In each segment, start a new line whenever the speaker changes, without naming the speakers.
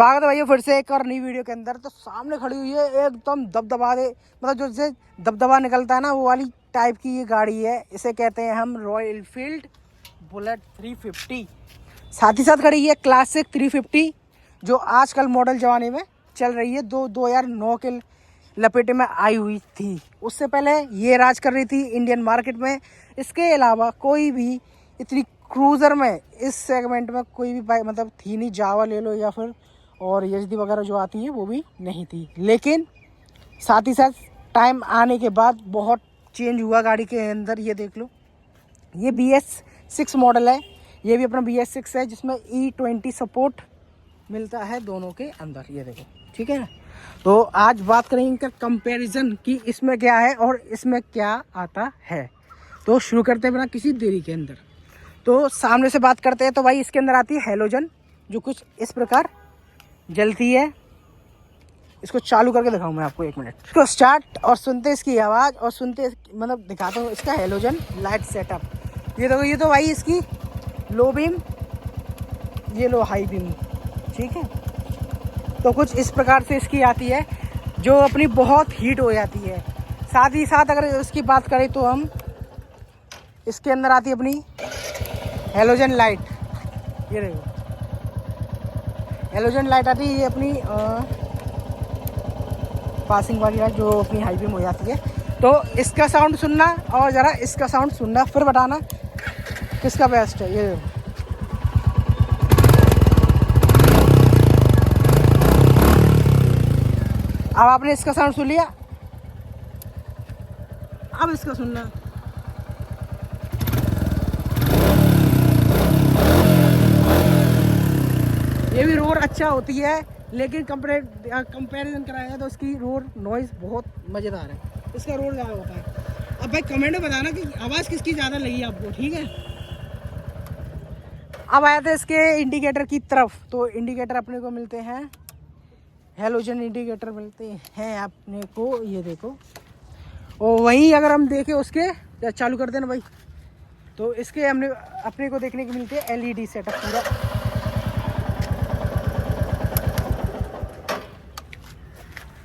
स्वागत है भैया फिर से एक और नई वीडियो के अंदर। तो सामने खड़ी हुई है एकदम दबदबा दे, मतलब जो जैसे दबदबा निकलता है ना, वो वाली टाइप की ये गाड़ी है। इसे कहते हैं हम रॉयल एनफील्ड बुलेट 350। साथ ही साथ खड़ी है क्लासिक 350 जो आजकल मॉडल ज़माने में चल रही है। 2009 के लपेटे में आई हुई थी। उससे पहले ये राज कर रही थी इंडियन मार्केट में। इसके अलावा कोई भी इतनी क्रूज़र में इस सेगमेंट में कोई भी बाइक मतलब थी नहीं। जावा ले लो या फिर और एचडी वगैरह जो आती है वो भी नहीं थी। लेकिन साथ ही साथ टाइम आने के बाद बहुत चेंज हुआ गाड़ी के अंदर। ये देख लो, ये BS6 मॉडल है। ये भी अपना BS6 है जिसमें E20 सपोर्ट मिलता है दोनों के अंदर। ये देखो, ठीक है ना। तो आज बात करेंगे इनका कंपैरिजन कि इसमें क्या है और इसमें क्या आता है। तो शुरू करते हैं बिना किसी देरी के अंदर। तो सामने से बात करते हैं तो भाई इसके अंदर आती है हैलोजन जो कुछ इस प्रकार जलती है। इसको चालू करके दिखाऊं मैं आपको, 1 मिनट। इसको स्टार्ट और सुनते इसकी आवाज़ और सुनते मतलब दिखाता हूँ इसका हैलोजन लाइट सेटअप। ये देखो, ये तो भाई इसकी लो बीम, ये लो हाई बीम, ठीक है। तो कुछ इस प्रकार से इसकी आती है जो अपनी बहुत हीट हो जाती है। साथ ही साथ अगर इसकी बात करें तो हम इसके अंदर आती है अपनी हैलोजन लाइट। ये देखो, हैलोजन लाइट आती है, ये अपनी पासिंग वाली लाइट जो अपनी हाई बीम हो जाती है। तो इसका साउंड सुनना और ज़रा इसका साउंड सुनना, फिर बताना किसका बेस्ट है। ये देखो, अब आपने इसका साउंड सुन लिया, अब इसका सुनना। ये भी रोर अच्छा होती है, लेकिन कंपैरिजन कराएगा तो इसकी रोर नॉइज़ बहुत मज़ेदार है। इसका रोर ज़्यादा होता है। अब भाई कमेंट में बताना कि आवाज़ किसकी ज़्यादा लगी आपको, ठीक है। अब आया था इसके इंडिकेटर की तरफ। तो इंडिकेटर अपने को मिलते हैं, हैलोजन इंडिकेटर मिलते हैं अपने को। ये देखो, और वहीं अगर हम देखें उसके चालू कर देना भाई, तो इसके हमने अपने को देखने को मिलते हैं LED सेटअप पूरा।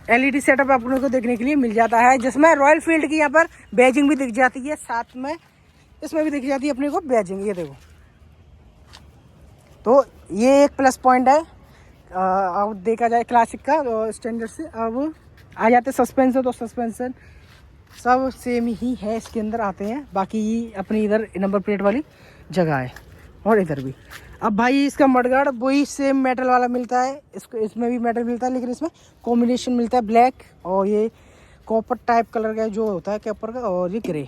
LED सेटअप अपने को देखने के लिए मिल जाता है, जिसमें रॉयल फील्ड की यहाँ पर बैजिंग भी दिख जाती है। साथ में इसमें भी दिख जाती है अपने को बैजिंग। ये देखो, तो ये एक प्लस पॉइंट है। अब देखा जाए क्लासिक का स्टैंडर्ड से। अब आ जाते सस्पेंशन, तो सस्पेंशन सब सेम ही है इसके अंदर आते हैं। बाकी अपनी इधर नंबर प्लेट वाली जगह है और इधर भी। अब भाई इसका मडगार्ड वही सेम मेटल वाला मिलता है। इसको इसमें भी मेटल मिलता है, लेकिन इसमें कॉम्बिनेशन मिलता है ब्लैक और ये कॉपर टाइप कलर का जो होता है कॉपर का, और ये ग्रे,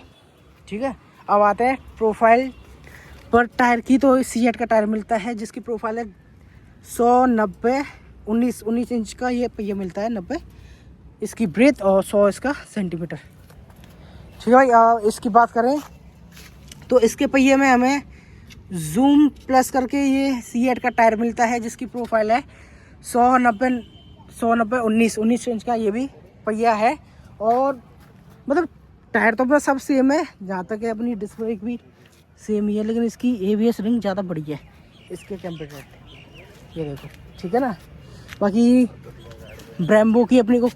ठीक है। अब आते हैं प्रोफाइल पर टायर की। तो CZ का टायर मिलता है जिसकी प्रोफाइल है 100/90 19 इंच का ये पहिया मिलता है। 90 इसकी ब्रेथ और 100 इसका सेंटीमीटर, ठीक है भाई। इसकी बात करें तो इसके पहिए में हमें जूम प्लस करके ये CZ का टायर मिलता है जिसकी प्रोफाइल है 100/90 19 इंच का ये भी पहिया है। और मतलब टायर तो अपना सब सेम है, जहाँ तक है अपनी डिस्क ब्रेक भी सेम ही है, लेकिन इसकी ABS रिंग ज़्यादा बड़ी है इसके कंपेयर। ये देखो, ठीक है ना। बाकी ब्रेम्बो की अपने को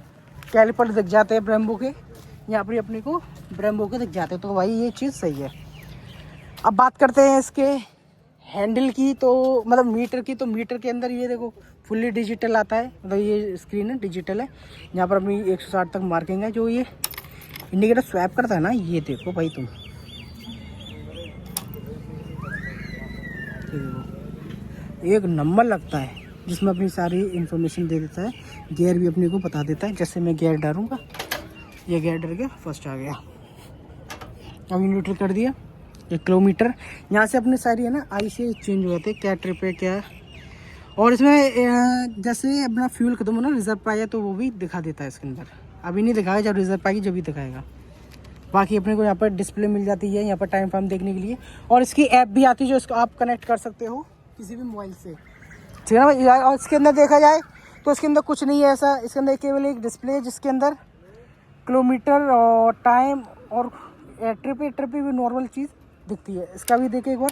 कैलिपर दिख जाते हैं, ब्रेम्बो के यहाँ पर अपने को ब्रेम्बो के दिख जाते हैं। तो भाई ये चीज़ सही है। अब बात करते हैं इसके हैंडल की, तो मतलब मीटर की। तो मीटर के अंदर ये देखो फुल्ली डिजिटल आता है, मतलब ये स्क्रीन है डिजिटल है। यहाँ पर अपनी 160 तक मार्किंग है। जो ये इंडिकेटर स्वैप करता है ना, ये देखो भाई तुम, एक नंबर लगता है, जिसमें अपनी सारी इंफॉर्मेशन दे देता है। गियर भी अपने को बता देता है। जैसे मैं गियर डालूँगा, ये गियर डर के फर्स्ट आ गया। अभी न्यूट्रल कर दिया। ये किलोमीटर यहाँ से अपने सारी है ना IC चेंज हो जाते हैं, क्या ट्रिप है क्या। और इसमें जैसे अपना फ्यूल खत्म हो ना, रिजर्व पाया तो वो भी दिखा देता है इसके अंदर। अभी नहीं दिखाएगा, जब रिजर्व पाएगी जब भी दिखाएगा। बाकी अपने को यहाँ पर डिस्प्ले मिल जाती है, यहाँ पर टाइम फार्म देखने के लिए। और इसकी ऐप भी आती है जो इसको आप कनेक्ट कर सकते हो किसी भी मोबाइल से, ठीक है ना भाई। और इसके अंदर देखा जाए तो इसके अंदर कुछ नहीं है ऐसा। इसके अंदर केवल एक डिस्प्ले है जिसके अंदर किलोमीटर और टाइम और ट्रिप भी नॉर्मल चीज़ दिखती है। इसका भी देखे एक बार,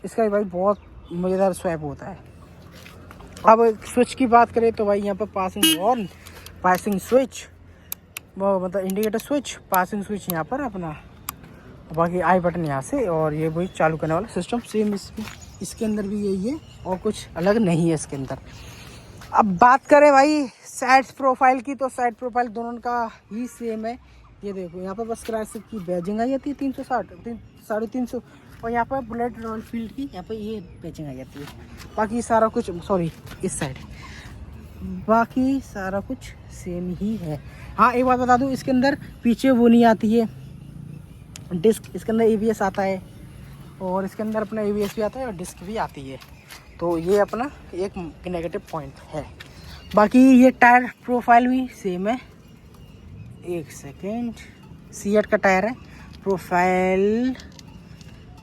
इसका भी भाई बहुत मज़ेदार स्वैप होता है। अब स्विच की बात करें तो भाई यहाँ पर पासिंग ऑन, पासिंग स्विच, वो मतलब इंडिकेटर स्विच, पासिंग स्विच यहाँ पर अपना, बाकी आई बटन यहाँ से, और ये वही चालू करने वाला सिस्टम सेम इसके अंदर भी यही है और कुछ अलग नहीं है इसके अंदर। अब बात करें भाई साइड प्रोफाइल की, तो साइड प्रोफाइल दोनों का ही सेम है। ये देखो यहाँ पर बस क्लासिक की बैजिंग आई जाती है 360 350, और यहाँ पर बुलेट रॉयल फील्ड की यहाँ पर ये बैजिंग आ जाती है। बाकी सारा कुछ, सॉरी इस साइड, बाकी सारा कुछ सेम ही है। हाँ एक बात बता दूँ, इसके अंदर पीछे वो नहीं आती है डिस्क, इसके अंदर ABS आता है, और इसके अंदर अपना ABS भी आता है और डिस्क भी आती है, तो ये अपना एक नेगेटिव पॉइंट है। बाकी ये टायर प्रोफाइल भी सेम है। एक सेकेंड, सीएट का टायर है, प्रोफाइल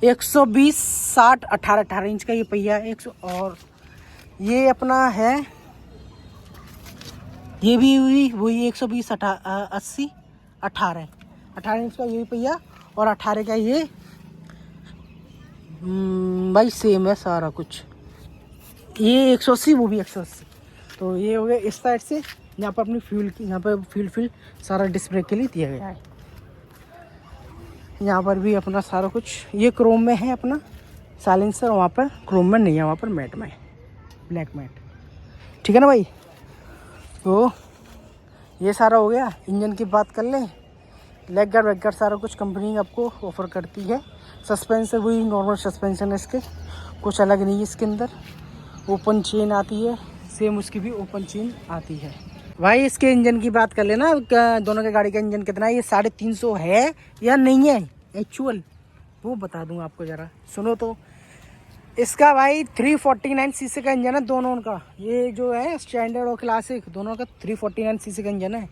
120 60 18 इंच का ये पहिया है 100, और ये अपना है, ये भी वही 120 80 18 इंच का ये पहिया, और 18 का ये भाई सेम है सारा कुछ, ये 180 वो भी 180। तो ये हो गया इस साइड से। यहाँ पर अपनी फ्यूल की, यहाँ पर फ्यूल सारा डिस्प्ले के लिए दिया गया है। यहाँ पर भी अपना सारा कुछ, ये क्रोम में है अपना साइलेंसर, वहाँ पर क्रोम में नहीं है, वहाँ पर मैट में है, ब्लैक मैट, ठीक है ना भाई। तो ये सारा हो गया। इंजन की बात कर लें, लेग गार्ड वेग गार्ड सारा कुछ कंपनी आपको ऑफर करती है। सस्पेंसर वही नॉर्मल सस्पेंशन है इसके, कुछ अलग नहीं है इसके अंदर। ओपन चेन आती है, सेम उसकी भी ओपन चेन आती है। भाई इसके इंजन की बात कर लेना, दोनों के गाड़ी का इंजन कितना है, ये 350 है या नहीं है एक्चुअल, वो बता दूंगा आपको, ज़रा सुनो तो। इसका भाई 349 सीसी का इंजन है दोनों का, ये जो है स्टैंडर्ड और क्लासिक दोनों का 349 सीसी का इंजन है,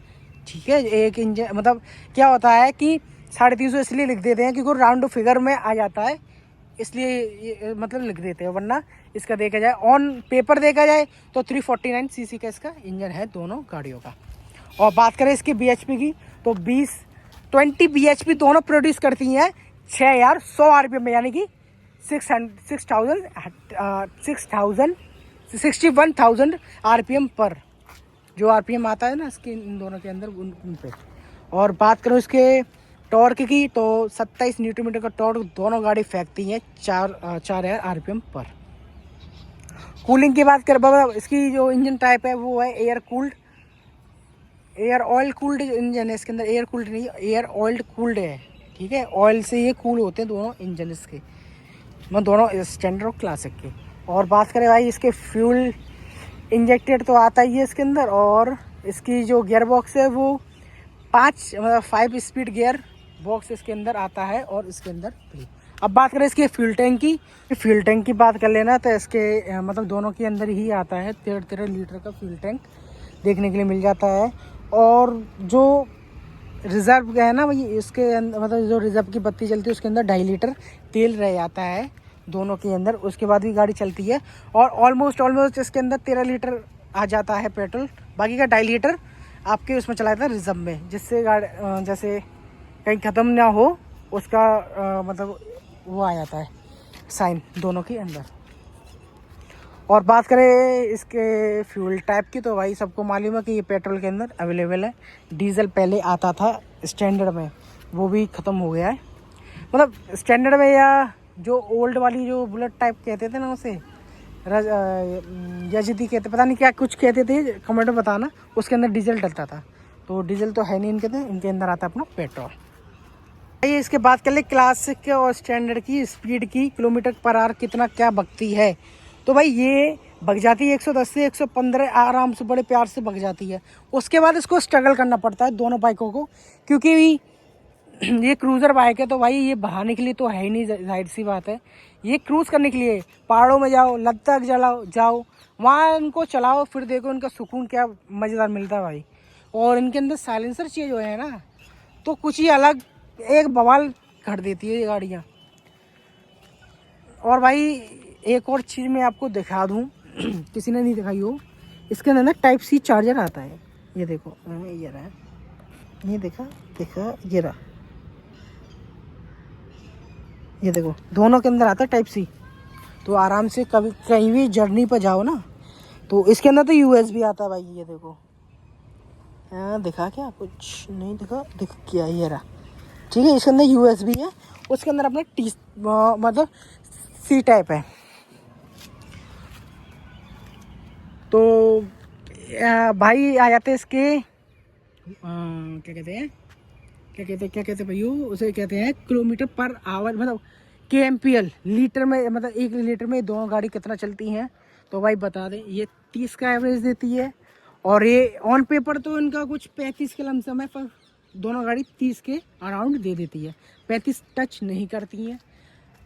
ठीक है। एक इंजन मतलब क्या होता है कि 350 इसलिए लिख देते हैं क्योंकि राउंड फिगर में आ जाता है, इसलिए ये मतलब लिख देते हैं, वरना इसका देखा जाए ऑन पेपर देखा जाए तो 349 सीसी का इसका इंजन है दोनों गाड़ियों का। और बात करें इसकी BHP की, तो 20 BHP दोनों प्रोड्यूस करती हैं 6100 RPM में, यानी कि 61,000 RPM पर, जो RPM आता है ना इसके इन दोनों के अंदर उन पे। और बात करो इसके टॉर्क की, तो 27 न्यूटन मीटर का टॉर्क दोनों गाड़ी फेंकती हैं 4000 RPM पर। कूलिंग की बात करें बाबा, इसकी जो इंजन टाइप है वो है air cooled, air oil cooled engine है इसके अंदर, एयर कूल्ड नहीं, एयर ऑयल कूल्ड है, ठीक है। ऑयल से ये कूल होते हैं दोनों इंजन इसके, मतलब दोनों स्टैंडर्ड और क्लासिक के। और बात करें भाई इसके फ्यूल इंजेक्टेड तो आता ही है इसके अंदर, और इसकी जो गियर बॉक्स है वो 5 स्पीड गियर बॉक्स इसके अंदर आता है, और इसके अंदर भी। अब बात करें इसके फ्यूल टैंक की, फ्यूल टैंक की बात कर लेना तो इसके मतलब दोनों के अंदर ही आता है 13 लीटर का फ्यूल टैंक देखने के लिए मिल जाता है। और जो रिज़र्व है ना भाई इसके अंदर, मतलब जो रिज़र्व की बत्ती चलती है उसके अंदर 2.5 लीटर तेल रह जाता है दोनों के अंदर, उसके बाद भी गाड़ी चलती है। और ऑलमोस्ट इसके अंदर 13 लीटर आ जाता है पेट्रोल, बाकी का 2.5 लीटर आपके उसमें चला जाता है रिज़र्व में, जिससे गाड़ी जैसे कहीं ख़त्म ना हो उसका मतलब वो आ जाता है साइन दोनों के अंदर। और बात करें इसके फ्यूल टाइप की, तो भाई सबको मालूम है कि ये पेट्रोल के अंदर अवेलेबल है। डीजल पहले आता था स्टैंडर्ड में, वो भी ख़त्म हो गया है, मतलब स्टैंडर्ड में, या जो ओल्ड वाली जो बुलेट टाइप कहते थे ना उसे यजदी कहते, पता नहीं क्या कुछ कहते थे, कमेंट में बताना। उसके अंदर डीजल डलता था, तो डीजल तो है नहीं इनके अंदर आता अपना पेट्रोल। ये इसके बात कर ले क्लासिक के और स्टैंडर्ड की स्पीड की, किलोमीटर पर आवर कितना क्या बकती है, तो भाई ये भग जाती है 110 से 115 आराम से, बड़े प्यार से भग जाती है। उसके बाद इसको स्ट्रगल करना पड़ता है दोनों बाइकों को, क्योंकि ये क्रूज़र बाइक है, तो भाई ये बहाने के लिए तो है ही नहीं, जाहिर सी बात है। ये क्रूज़ करने के लिए पहाड़ों में जाओ, लद्दाख जाओ वहाँ इनको चलाओ, फिर देखो इनका सुकून क्या मज़ेदार मिलता है भाई। और इनके अंदर साइलेंसर चेंज हो है ना, तो कुछ ही अलग एक बवाल कर देती है ये गाड़ियाँ। और भाई एक और चीज़ मैं आपको दिखा दूँ किसी ने नहीं दिखाई हो, इसके अंदर ना टाइप C चार्जर आता है, ये देखो, ये रहा, ये देखा ये रहा, ये देखो दोनों के अंदर आता है टाइप C। तो आराम से कभी कहीं भी जर्नी पर जाओ ना, तो इसके अंदर तो USB आता है भाई, ये देखो। हाँ दिखा क्या, कुछ नहीं दिखा, दिख क्या ये रहा, ठीक है। इसके अंदर USB है, उसके अंदर अपना मतलब C टाइप है। तो भाई आ जाते इसके क्या कहते हैं भैया, उसे कहते हैं किलोमीटर पर आवर, मतलब KMPL, लीटर में, मतलब 1 लीटर में दोनों गाड़ी कितना चलती हैं। तो भाई बता दें, ये 30 का एवरेज देती है, और ये ऑन पेपर तो इनका कुछ 35 के लमसम है, पर दोनों गाड़ी 30 के अराउंड दे देती है। 35 टच नहीं करती हैं,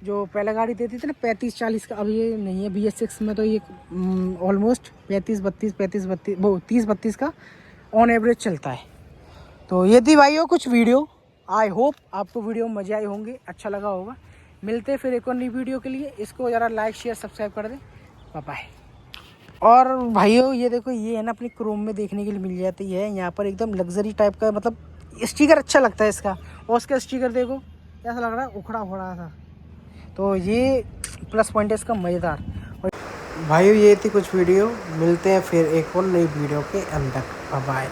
जो पहले गाड़ी देती थी ना 35-40 का, अब ये नहीं है। BS6 में तो ये ऑलमोस्ट 30-32 का ऑन एवरेज चलता है। तो ये थी भाइयों कुछ वीडियो। आई होप आपको वीडियो में मज़े आए होंगे, अच्छा लगा होगा। मिलते फिर एक और नई वीडियो के लिए। इसको ज़रा लाइक शेयर सब्सक्राइब कर दें। Bye bye. और भाइयों ये देखो, ये है ना अपनी क्रोम में देखने के लिए मिल जाती है। यहाँ पर एकदम लग्जरी टाइप का, मतलब स्टिकर अच्छा लगता है इसका। और उसका स्टिकर देखो ऐसा लग रहा है उखड़ा उखड़ा सा। तो ये प्लस पॉइंट है इसका, मज़ेदार। भाइयों ये थी कुछ वीडियो, मिलते हैं फिर एक और नई वीडियो के अंदर। Bye bye.